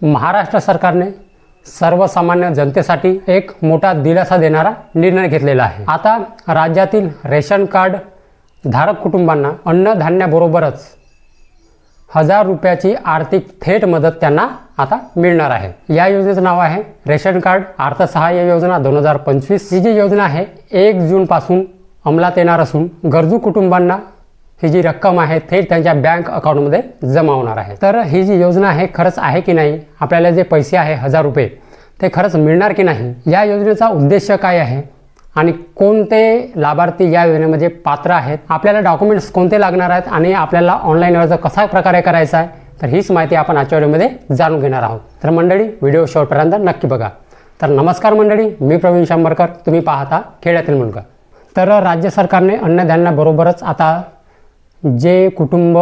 महाराष्ट्र सरकारने सर्वसामान्य जनतेसाठी एक मोठा दिलासा देणारा निर्णय घेतलेला आहे। आता राज्यातील रेशन कार्ड धारक कुटुंबांना अन्नधान्याबरोबरच 1000 रुपयाची आर्थिक थेट मदत त्यांना आता मिळणार आहे। या योजनेचं नाव आहे रेशन कार्ड अर्थसहाय्य योजना 2025। ही जी योजना आहे 1 जून पासून अंमलात येणार असून गरजू कुटुंबांना ही जी रक्कम आहे थेट त्यांच्या बँक अकाउंटमध्ये जमा होणार आहे। तर ही जी योजना आहे खरंच आहे की नाही, आपल्याला जे पैसे आहे 1000 रुपये ते खरंच मिळणार की नाही, या योजनेचा उद्देश काय आहे आणि कोणते लाभार्थी या योजनेमध्ये पात्र आहेत, आपल्याला डॉक्युमेंट्स कोणते लागणार आहेत आणि आपल्याला ऑनलाईन अर्ज कशा प्रकारे करायचा आहे, तर हीच माहिती आपण आजच्या व्हिडिओमध्ये जाणून घेणार आहोत। तर मंडळी व्हिडिओ शेवटपर्यंत नक्की बघा। तर नमस्कार मंडळी, मी प्रवीण शंभरकर, तुम्ही पाहता खेड्यातील मुलगा। तर राज्य सरकारने अन्नधान्याबरोबरच आता जे कुटुंब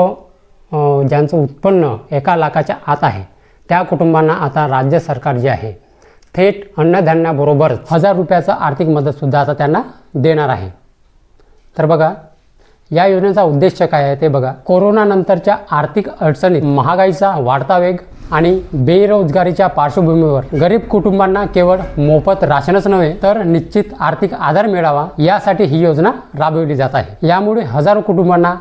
ज्यांचं उत्पन्न 1 लाखाच्या आत आहे त्या कुटुंबांना आता राज्य सरकार जे आहे थेट अन्नधान्याबरोबर 1000 रुपयाचा आर्थिक मदतसुद्धा आता त्यांना देणार आहे। तर बघा या योजनेचा उद्देश काय आहे ते बघा। कोरोना नंतरच्या आर्थिक अडचणीत महागाईचा वाढता वेग आणि बेरोजगारीच्या पार्श्वभूमीवर गरीब कुटुंबांना केवळ मोफत राशनच नव्हे तर निश्चित आर्थिक आधार मिळावा यासाठी ही योजना राबवली जात आहे। यामुळे हजारो कुटुंबांना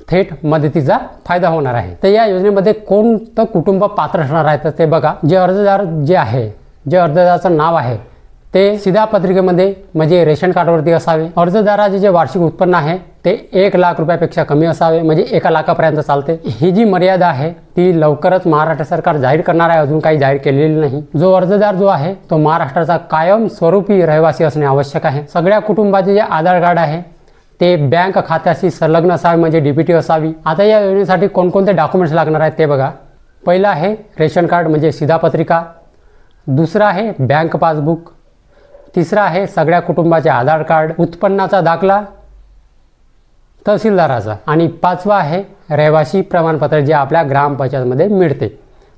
थेट मदतीचा फायदा होणार आहे। तर या योजनेमध्ये कोणतं कुटुंब पात्र ठरणार आहे तर ते बघा। जे अर्जदार जे अर्जदाराचं नाव आहे ते शिधापत्रिकेमध्ये म्हणजे रेशन कार्डवरती असावे। अर्जदाराचे जे वार्षिक उत्पन्न आहे ते 1 लाख रुपयापेक्षा कमी असावे, म्हणजे 1 लाखापर्यंत चालते। ही जी मर्यादा आहे ती लवकरच महाराष्ट्र सरकार जाहीर करणार आहे, अजून काही जाहीर केलेली नाही। जो अर्जदार जो आहे तो महाराष्ट्राचा कायम स्वरूपी रहिवासी असणे आवश्यक आहे। सगळ्या कुटुंबाचे जे आधार कार्ड आहे ते बँक खात्याशी संलग्न असावे, म्हणजे डीबीटी असावी। आता या योजनेसाठी कोणकोणते डॉक्युमेंट्स लागणार आहेत ते बघा। पहिला आहे रेशन कार्ड म्हणजे शिधापत्रिका, दुसरा आहे बँक पासबुक, तिसरा आहे सगळ्या कुटुंबाचे आधार कार्ड, उत्पन्नाचा दाखला तहसीलदाराचा, आणि 5वा आहे रहिवासी प्रमाणपत्र जे आपल्या ग्रामपंचायतमध्ये मिळते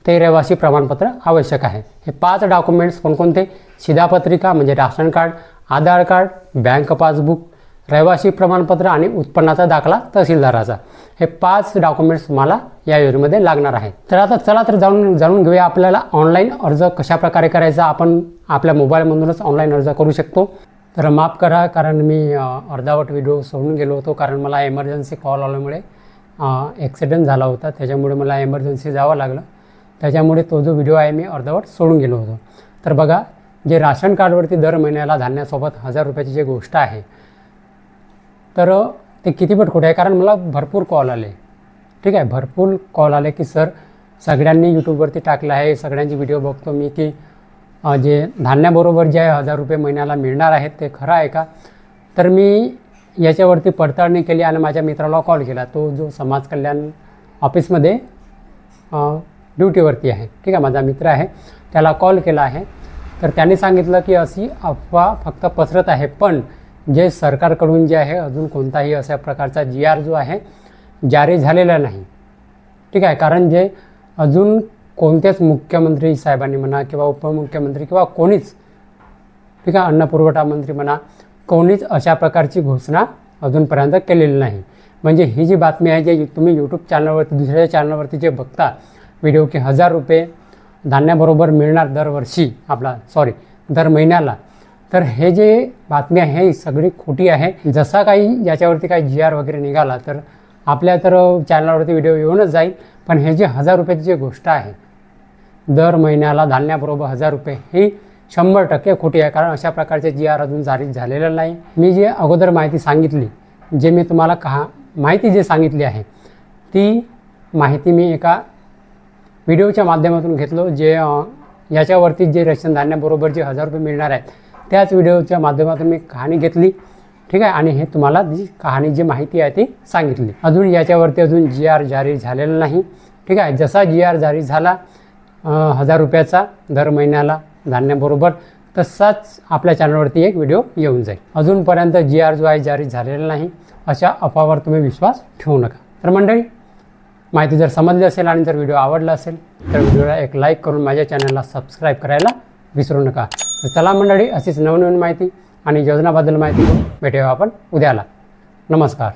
ते रहिवासी प्रमाणपत्र आवश्यक आहे। हे 5 डॉक्युमेंट्स कोणकोणते? शिधापत्रिका म्हणजे राशन कार्ड, आधार कार्ड, बँक पासबुक, रहिवासी प्रमाणपत्र आणि उत्पन्नाचा दाखला तहसीलदाराचा, हे 5 डॉक्युमेंट्स मला या योजनेमध्ये लागणार आहेत। तर आता चला तर जाणून घेऊया आपल्याला ऑनलाईन अर्ज कशा प्रकारे करायचा। आपण आपल्या मोबाईलमधूनच ऑनलाईन अर्ज करू शकतो। तर माफ करा कारण मी अर्धावट व्हिडिओ सोडून गेलो होतो, कारण मला एमर्जन्सी कॉल आल्यामुळे ॲक्सिडेंट झाला होता, त्याच्यामुळे मला एमर्जन्सी जावं लागलं, त्याच्यामुळे तो जो व्हिडिओ आहे मी अर्धावट सोडून गेलो होतो। तर बघा, जे राशन कार्डवरती दर महिन्याला धान्यासोबत 1000 रुपयाची जी गोष्ट आहे तर ते कितीपट खोटे आहे, कारण मला भरपूर कॉल आले, ठीक आहे, भरपूर कॉल आले की सर सगळ्यांनी यूट्यूबवरती टाकलं आहे, सगळ्यांची व्हिडिओ बघतो मी की जे धान्याबरोबर जे 1000 रुपये महिन्याला मिळणार आहेत ते खरं आहे का। तर मी याच्यावरती पडताळणी केली आणि माझ्या मित्राला कॉल केला, तो जो समाज कल्याण ऑफिसमध्ये ड्युटीवरती आहे, ठीक आहे, माझा मित्र आहे, त्याला कॉल केला आहे। तर त्यांनी सांगितलं की अशी अफवा फक्त पसरत आहे, पण जे सरकारकडून जे आहे अजून कोणताही अशा प्रकारचा GR जो आहे जारी झालेला नाही, ठीक आहे, कारण जे अजून कोणतेच मुख्यमंत्री साहेबांनी म्हणा किंवा उपमुख्यमंत्री किंवा कोणीच, ठीक आहे, अन्नपुरवठा मंत्री म्हणा, कोणीच अशा प्रकारची घोषणा अजूनपर्यंत केलेली नाही। म्हणजे ही जी बातमी आहे जे तुम्ही यूट्यूब चॅनलवरती दुसऱ्या चॅनलवरती जे बघता व्हिडिओ की 1000 रुपये धान्याबरोबर मिळणार दर महिन्याला, तर हे जे बातमी आहे ही सगळी खोटी आहे। जसा काही याच्यावरती काही GR वगैरे निघाला तर आपल्या तर चॅनलवरती व्हिडिओ येऊनच जाईल, पण हे जे 1000 रुपयाची जी गोष्ट आहे दर महिन्याला धान्याबरोबर 1000 रुपये ही 100% खोटी आहे, कारण अशा प्रकारचे GR अजून जारी झालेलं नाही। मी जे अगोदर माहिती सांगितली, जे मी तुम्हाला माहिती जे सांगितली आहे ती माहिती मी एका व्हिडिओच्या माध्यमातून घेतलो, जे याच्यावरती जे रेशन धान्याबरोबर जे 1000 रुपये मिळणार आहेत त्याच व्हिडिओच्या माध्यमातून मी कहाणी घेतली, ठीक आहे, आणि हे तुम्हाला जी कहाणी जी माहिती आहे ती सांगितली। अजून याच्यावरती अजून GR जारी झालेला नाही, ठीक आहे। जसा GR जारी झाला 1000 रुपयाचा दर महिन्याला धान्याबरोबर, तसाच आपल्या चॅनलवरती एक व्हिडिओ येऊन जाईल। अजूनपर्यंत GR जो आहे जारी झालेला नाही, अशा अफवावर तुम्ही विश्वास ठेवू नका। तर मंडळी, माहिती जर समजली असेल आणि जर व्हिडिओ आवडला असेल तर व्हिडिओला एक लाईक करून माझ्या चॅनलला सबस्क्राईब करायला विसरू नका। तर चला मंडळी, अशीच नवनवीन माहिती आणि योजनाबद्दल माहिती भेटूया आपण उद्याला। नमस्कार।